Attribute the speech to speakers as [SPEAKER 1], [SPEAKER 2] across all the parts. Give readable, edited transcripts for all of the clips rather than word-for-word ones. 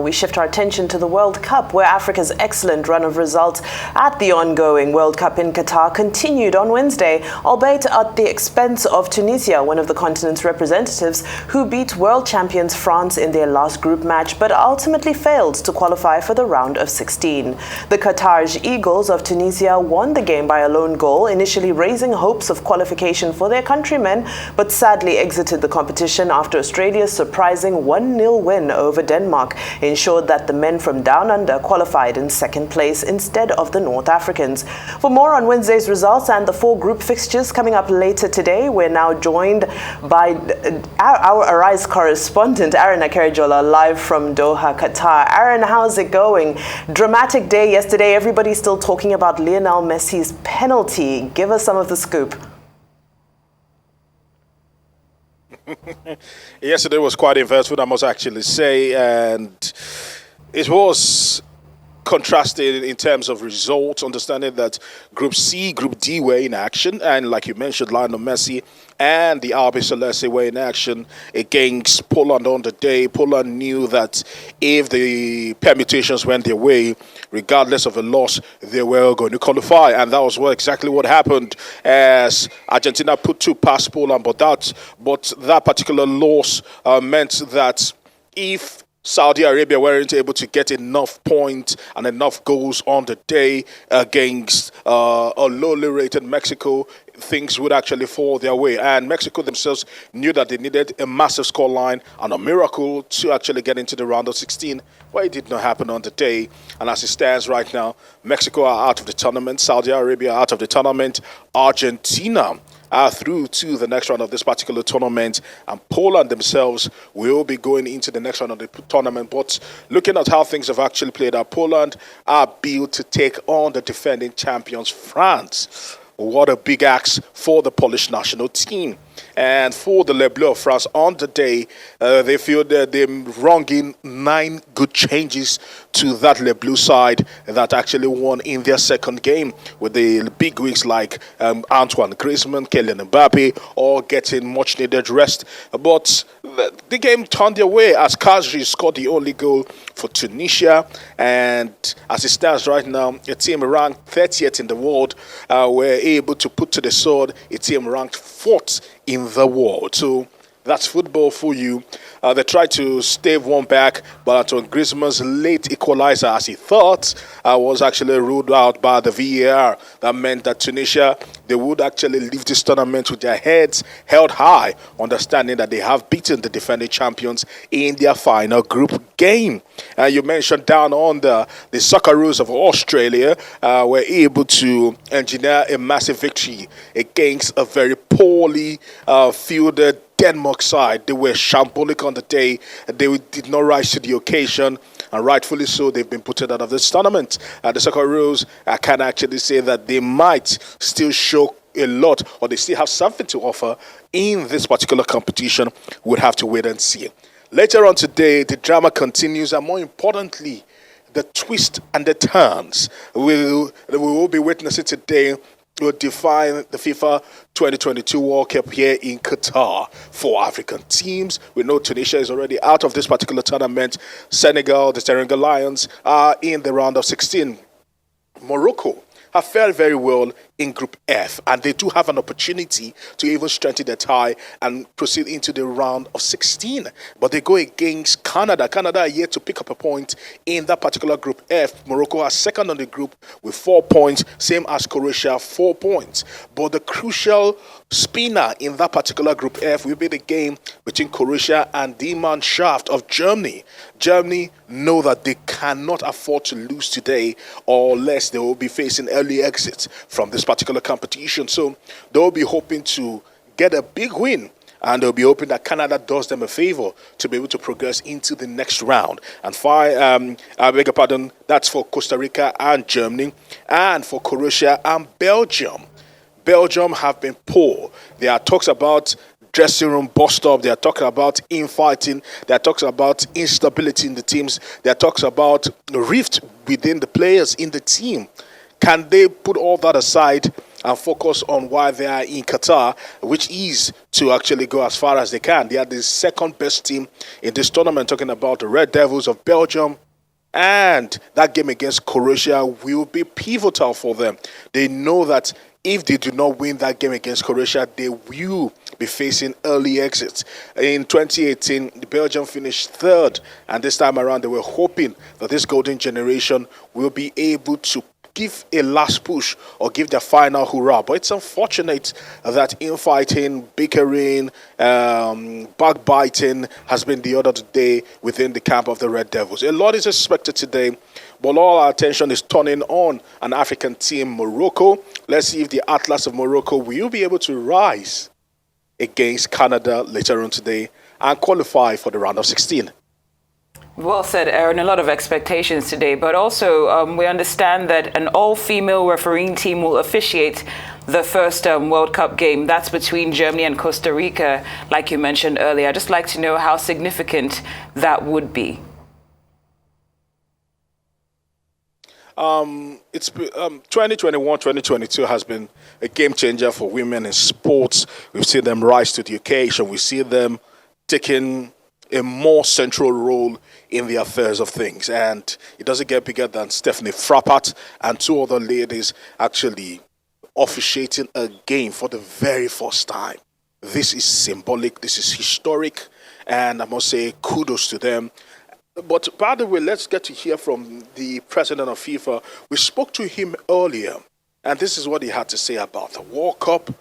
[SPEAKER 1] we shift our attention to the World Cup, where Africa's excellent run of results at the ongoing World Cup in Qatar continued on Wednesday, albeit at the expense of Tunisia, one of the continent's representatives, who beat world champions France in their last group match, but ultimately failed to qualify for the round of 16. The Qatar Eagles of Tunisia won the game by a lone goal, initially raising hopes of qualification for their countrymen, but sadly exited the competition after Australia's surprising 1-0 win over Denmark ensured that the men from Down Under qualified in second place instead of the North Africans. For more on Wednesday's results and the 4 group fixtures coming up later today, we're now joined by our Arise correspondent, Aron Akerejola, live from Doha, Qatar. Aron, how's it going? Dramatic day yesterday. Everybody's still talking about Lionel Messi's penalty. Give us some of the scoop.
[SPEAKER 2] Yesterday was quite eventful, I must actually say, and it was contrasted in terms of results, understanding that Group C, Group D were in action, and like you mentioned, Lionel Messi and the RB Celeste were in action against Poland on the day. Poland knew that if the permutations went their way, regardless of a loss, they were going to qualify, and that was exactly what happened as Argentina put 2 past Poland, but that particular loss meant that if Saudi Arabia weren't able to get enough points and enough goals on the day against a lowly rated Mexico, things would actually fall their way. And Mexico themselves knew that they needed a massive scoreline and a miracle to actually get into the round of 16. Well, it did not happen on the day. And as it stands right now, Mexico are out of the tournament, Saudi Arabia out of the tournament, Argentina are through to the next round of this particular tournament, and Poland themselves will be going into the next round of the tournament. But looking at how things have actually played out, Poland are built to take on the defending champions, France. What a big ask for the Polish national team. And for the Les Bleus of France on the day, they feel that they're wrong in 9 good changes to that Les Bleus side that actually won in their second game, with the big wigs like Antoine Griezmann, Kylian Mbappe, all getting much needed rest. But the game turned their way as Kazri scored the only goal for Tunisia. And as it stands right now, a team ranked 30th in the world were able to put to the sword a team ranked 4th in the world. So that's football for you. They tried to stave one back, but Antoine Griezmann's late equalizer, as he thought, was actually ruled out by the VAR. That meant that Tunisia, they would actually leave this tournament with their heads held high, understanding that they have beaten the defending champions in their final group game. You mentioned Down Under, the Socceroos of Australia were able to engineer a massive victory against a very poorly fielded Denmark side. They were shambolic on the day. They did not rise to the occasion, and rightfully so. They've been put out of this tournament. The Socceroos, I can actually say that they might still show a lot, or they still have something to offer in this particular competition. We'll have to wait and see. Later on today, the drama continues, and more importantly, the twists and the turns we will be witnessing today will define the FIFA 2022 World Cup here in Qatar for African teams. We know Tunisia is already out of this particular tournament. Senegal, the Teranga Lions, are in the round of 16. Morocco have fared very well in Group F, and they do have an opportunity to even strengthen their tie and proceed into the round of 16. But they go against Canada. Canada are yet to pick up a point in that particular Group F. Morocco are second on the group with 4 points, same as Croatia, 4 points. But the crucial spinner in that particular Group F will be the game between Croatia and the Mannschaft of Germany. Germany know that they cannot afford to lose today, or less they will be facing early exits from this particular competition. So they'll be hoping to get a big win, and they'll be hoping that Canada does them a favor to be able to progress into the next round. And I beg your pardon, that's for Costa Rica and Germany, and for Croatia and Belgium. Belgium have been poor. There are talks about dressing room bust up. There are talking about infighting. There are talks about instability in the teams. There are talks about rift within the players in the team. Can they put all that aside and focus on why they are in Qatar, which is to actually go as far as they can. They are the second best team in this tournament, talking about the Red Devils of Belgium. And that game against Croatia will be pivotal for them. They know that if they do not win that game against Croatia, they will be facing early exits. In 2018, the Belgium finished third, and this time around, they were hoping that this golden generation will be able to give a last push or give their final hurrah. But it's unfortunate that infighting, bickering, backbiting has been the order of the day within the camp of the Red Devils. A lot is expected today, but all our attention is turning on an African team, Morocco. Let's see if the Atlas of Morocco will be able to rise against Canada later on today and qualify for the round of 16.
[SPEAKER 3] Well said, Aaron. A lot of expectations today, but also we understand that an all-female refereeing team will officiate the first World Cup game. That's between Germany and Costa Rica, like you mentioned earlier. I'd just like to know how significant that would be.
[SPEAKER 2] It's 2021, 2022 has been a game changer for women in sports. We've seen them rise to the occasion. We see them taking a more central role in the affairs of things. And it doesn't get bigger than Stephanie Frappart and two other ladies actually officiating a game for the very first time. This is symbolic, this is historic, and I must say kudos to them. But by the way, let's get to hear from the president of FIFA. We spoke to him earlier, and this is what he had to say about the World Cup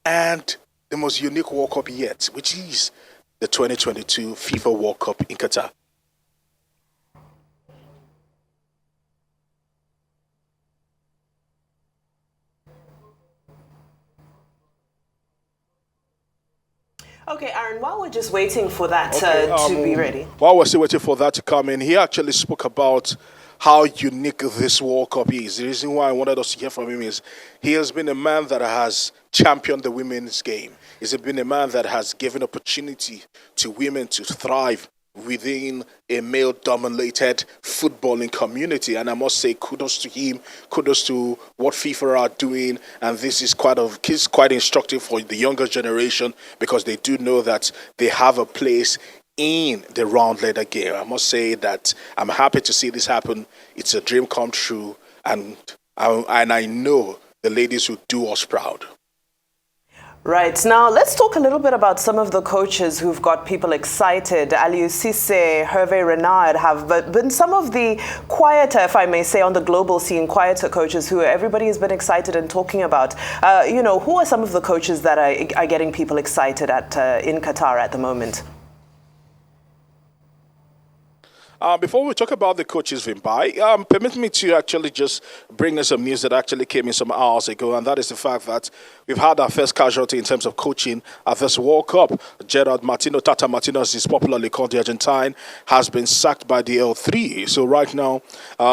[SPEAKER 2] and the most unique World Cup yet, which is the 2022 FIFA World Cup in Qatar.
[SPEAKER 1] Okay, Aaron, while we're just waiting for that to be ready.
[SPEAKER 2] While we're still waiting for that to come in, he actually spoke about how unique this World Cup is. The reason why I wanted us to hear from him is he has been a man that has championed the women's game. He's been a man that has given opportunity to women to thrive within a male-dominated footballing community. And I must say kudos to him, kudos to what FIFA are doing. And this is quite instructive for the younger generation because they do know that they have a place in the round letter game. I must say that I'm happy to see this happen. It's a dream come true, and I know the ladies will do us proud.
[SPEAKER 1] Right. Now, let's talk a little bit about some of the coaches who've got people excited. Aliou Cisse, Hervé Renard have been some of the quieter, if I may say, on the global scene, quieter coaches who everybody has been excited and talking about. Who are some of the coaches that are getting people excited in Qatar at the moment?
[SPEAKER 2] Before we talk about the coaches, Vimbai, permit me to actually just bring us some news that actually came in some hours ago, and that is the fact that we've had our first casualty in terms of coaching at this World Cup. Gerard Martino, Tata Martino, as he's popularly called, the Argentine, has been sacked by the L3. So right now,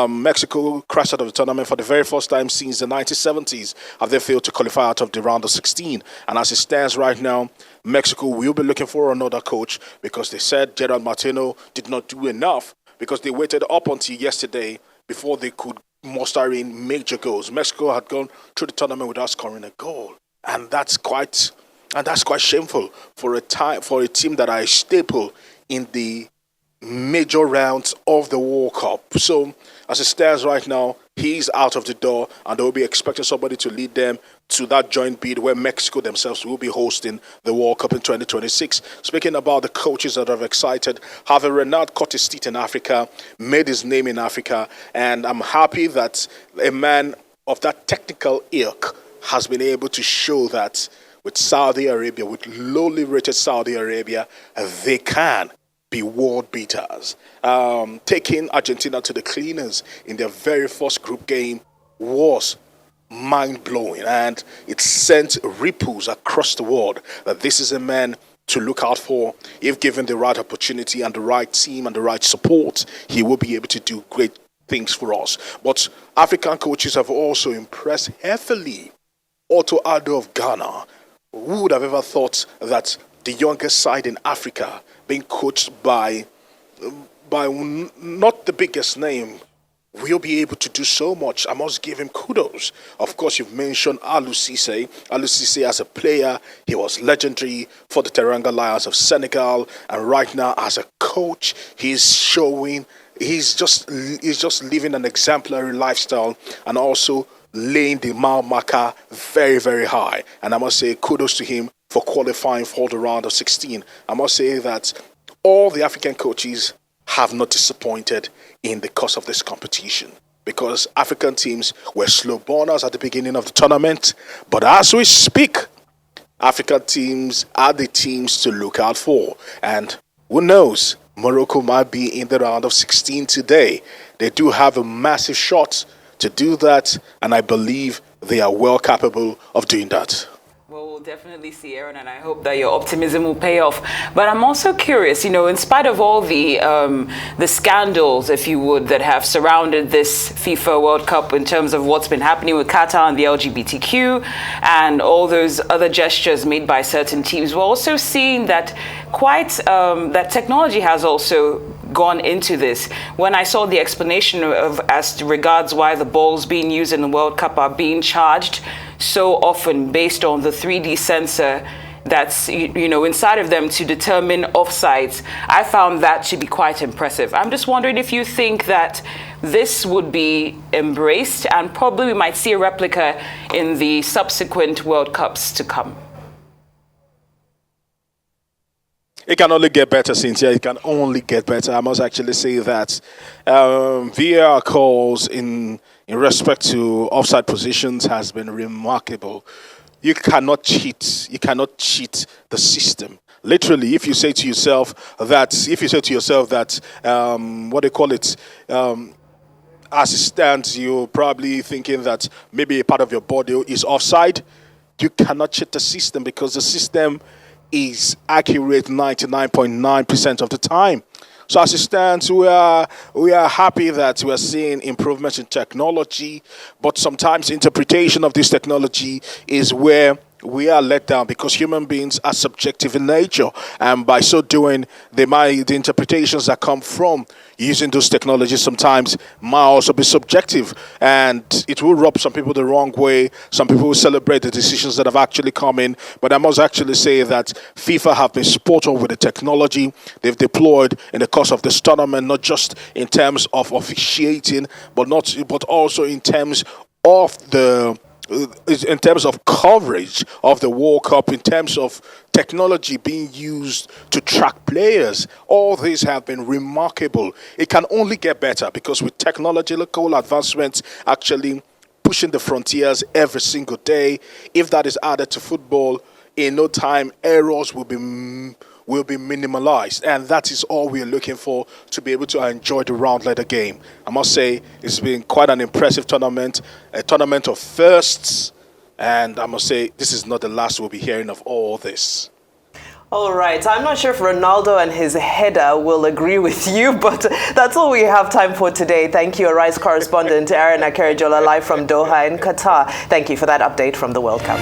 [SPEAKER 2] Mexico crashed out of the tournament for the very first time since the 1970s, have they failed to qualify out of the round of 16. And as it stands right now, Mexico will be looking for another coach because they said Gerard Martino did not do enough because they waited up until yesterday before they could muster in major goals. Mexico had gone through the tournament without scoring a goal, and that's quite shameful for a team that are a staple in the major rounds of the World Cup. So as it stands right now, he's out of the door, and they'll be expecting somebody to lead them to that joint bid where Mexico themselves will be hosting the World Cup in 2026. Speaking about the coaches that are excited, Hervé Renard caught his teeth in Africa, made his name in Africa, and I'm happy that a man of that technical ilk has been able to show that with Saudi Arabia, with lowly rated Saudi Arabia, they can be world beaters. Taking Argentina to the cleaners in their very first group game was mind-blowing, and it sent ripples across the world that this is a man to look out for. If given the right opportunity and the right team and the right support, he will be able to do great things for us. But African coaches have also impressed heavily. Otto Addo of Ghana. Who would have ever thought that the youngest side in Africa being coached by not the biggest name will be able to do so much. I must give him kudos. Of course, you've mentioned Aliou Cisse. Aliou Cisse as a player, he was legendary for the Teranga Lions of Senegal, and right now as a coach, he's just living an exemplary lifestyle and also laying the mile marker very, very high. And I must say kudos to him for qualifying for the round of 16. I must say that all the African coaches have not disappointed in the course of this competition, because African teams were slow burners at the beginning of the tournament, but as we speak, African teams are the teams to look out for. And who knows, Morocco might be in the round of 16 today. They do have a massive shot to do that, and I believe they are well capable of doing that.
[SPEAKER 3] Well, we'll definitely see, Aaron, and I hope that your optimism will pay off. But I'm also curious, in spite of all the scandals, if you would, that have surrounded this FIFA World Cup in terms of what's been happening with Qatar and the LGBTQ and all those other gestures made by certain teams, we're also seeing that that technology has also gone into this. When I saw the explanation as regards why the balls being used in the World Cup are being charged so often based on the 3D sensor that's inside of them to determine offsides, I found that to be quite impressive. I'm just wondering if you think that this would be embraced and probably we might see a replica in the subsequent World Cups to come.
[SPEAKER 2] It can only get better, Cynthia. It can only get better. I must actually say that VAR calls in respect to offside positions has been remarkable. You cannot cheat. You cannot cheat the system. Literally, if you say to yourself that, what they call it, as it stands, you're probably thinking that maybe a part of your body is offside. You cannot cheat the system because the system is accurate 99.9% of the time. So as it stands, we are happy that we are seeing improvements in technology, but sometimes interpretation of this technology is where we are let down, because human beings are subjective in nature, and by so doing, the interpretations that come from using those technologies sometimes might also be subjective, and it will rub some people the wrong way. Some people will celebrate the decisions that have actually come in, but I must actually say that FIFA have been spot on with the technology they've deployed in the course of this tournament, not just in terms of officiating, but also in terms of coverage of the World Cup, in terms of technology being used to track players. All these have been remarkable. It can only get better, because with technological advancements actually pushing the frontiers every single day, if that is added to football, in no time errors will be minimalized, and that is all we are looking for to be able to enjoy the round letter game. I must say it's been quite an impressive tournament, a tournament of firsts, and I must say this is not the last we'll be hearing of all this.
[SPEAKER 1] All right, I'm not sure if Ronaldo and his header will agree with you, but that's all we have time for today. Thank you, Arise correspondent Aron Akerejola, live from Doha in Qatar. Thank you for that update from the World Cup.